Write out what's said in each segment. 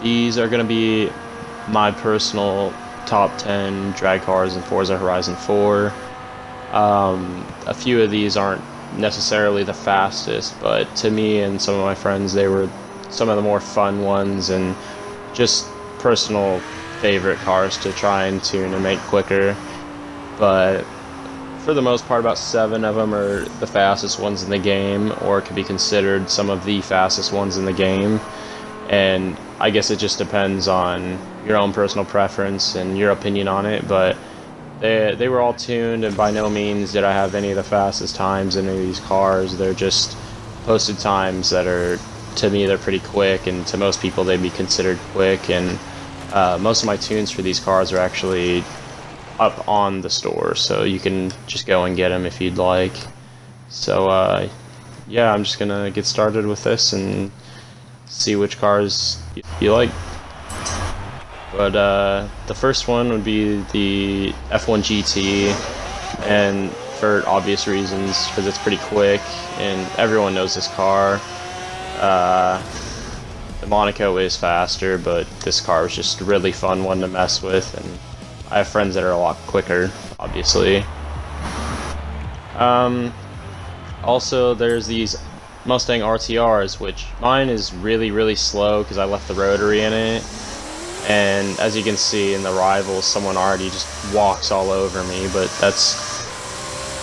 these are going to be my personal top 10 drag cars in Forza Horizon 4. A few of these aren't necessarily the fastest, but to me and some of my friends, they were some of the more fun ones and just personal favorite cars to try and tune and make quicker. But for the most part, about 7 of them are the fastest ones in the game, or could be considered some of the fastest ones in the game. And I guess it just depends on your own personal preference and your opinion on it, but they were all tuned, and by no means did I have any of the fastest times in any of these cars. They're just posted times that are, to me, they're pretty quick, and to most people they'd be considered quick. And most of my tunes for these cars are actually up on the store, so you can just go and get them if you'd like. So yeah, I'm just gonna get started with this and see which cars you like. But the first one would be the F1 GT, and for obvious reasons, because it's pretty quick and everyone knows this car. The Monaco is faster, but this car was just a really fun one to mess with, and I have friends that are a lot quicker, obviously. Also, there's these Mustang RTRs, which mine is really slow because I left the rotary in it. And as you can see in the rivals, someone already just walks all over me, but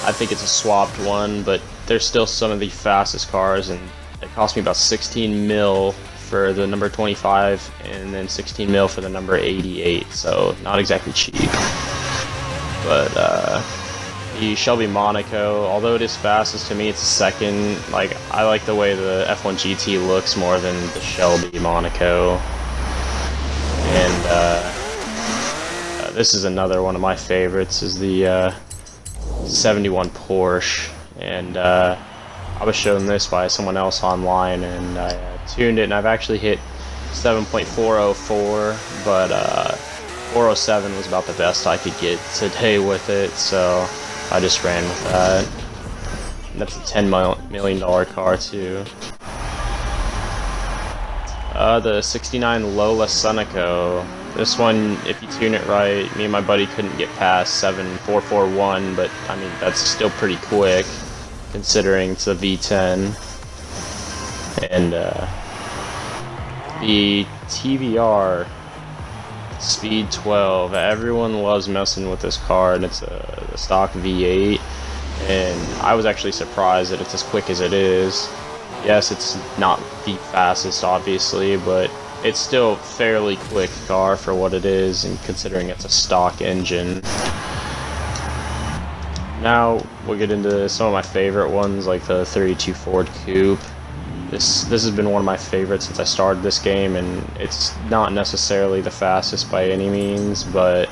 I think it's a swapped one, but they're still some of the fastest cars, and it cost me about 16 mil for the number 25, and then 16 mil for the number 88, so not exactly cheap. But the Shelby Monaco, although it is fastest, to me it's a second. Like, I like the way the F1 GT looks more than the Shelby Monaco. And this is another one of my favorites, is the 71 Porsche. And I was shown this by someone else online, and I tuned it, and I've actually hit 7.404, but 407 was about the best I could get today with it, so I just ran with that. And that's a $10 million car too. The 69 Lola Monaco. This one, if you tune it right, me and my buddy couldn't get past 7441, but I mean, that's still pretty quick considering it's a V10. And the TVR Speed 12, everyone loves messing with this car, and it's a stock V8, and I was actually surprised that it's as quick as it is. Yes, it's not the fastest, obviously, but it's still a fairly quick car for what it is, and considering it's a stock engine. Now we'll get into some of my favorite ones, like the 32 Ford Coupe. This has been one of my favorites since I started this game, and it's not necessarily the fastest by any means, but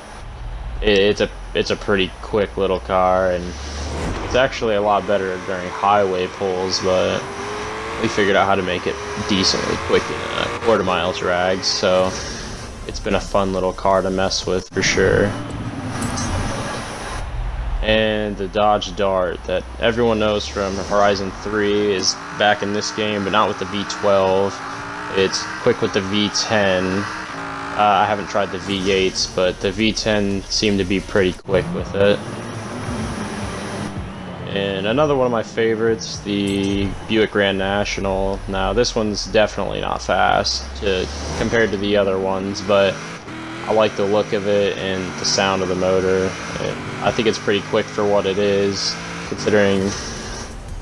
it's a pretty quick little car, and it's actually a lot better during highway pulls, but we figured out how to make it decently quick in a quarter-mile drag, so it's been a fun little car to mess with for sure. And the Dodge Dart that everyone knows from Horizon 3 is back in this game, but not with the V12. It's quick with the V10. I haven't tried the V8s, but the V10 seemed to be pretty quick with it. And another one of my favorites, the Buick Grand National. Now, this one's definitely not fast compared to the other ones, but I like the look of it and the sound of the motor. And I think it's pretty quick for what it is, considering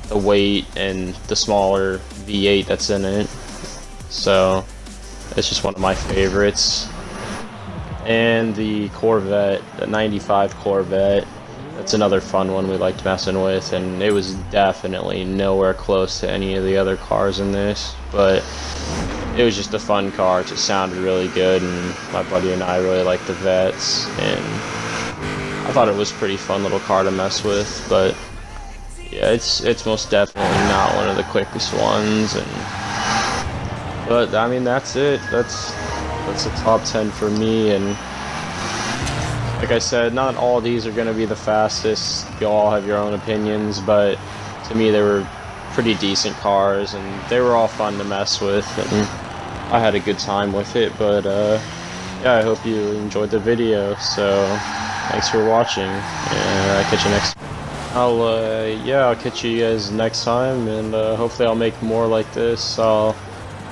the weight and the smaller V8 that's in it. So, it's just one of my favorites. And the Corvette, the 95 Corvette. That's another fun one we liked messing with, and it was definitely nowhere close to any of the other cars in this, but it was just a fun car. It just sounded really good, and my buddy and I really liked the Vets, and I thought it was a pretty fun little car to mess with. But yeah, it's most definitely not one of the quickest ones. But I mean, that's it. That's the top 10 for me, and like I said, not all of these are going to be the fastest. You all have your own opinions, but to me they were pretty decent cars, and they were all fun to mess with. And I had a good time with it, but yeah, I hope you enjoyed the video. So thanks for watching, and I'll catch you next. I'll catch you guys next time, and hopefully I'll make more like this. I'll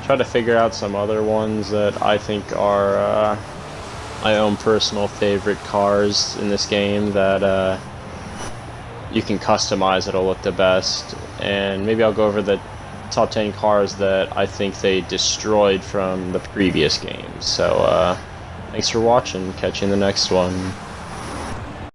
try to figure out some other ones that I think are my own personal favorite cars in this game that you can customize that'll look the best, and maybe I'll go over the top 10 cars that I think they destroyed from the previous games. So thanks for watching, catch you in the next one.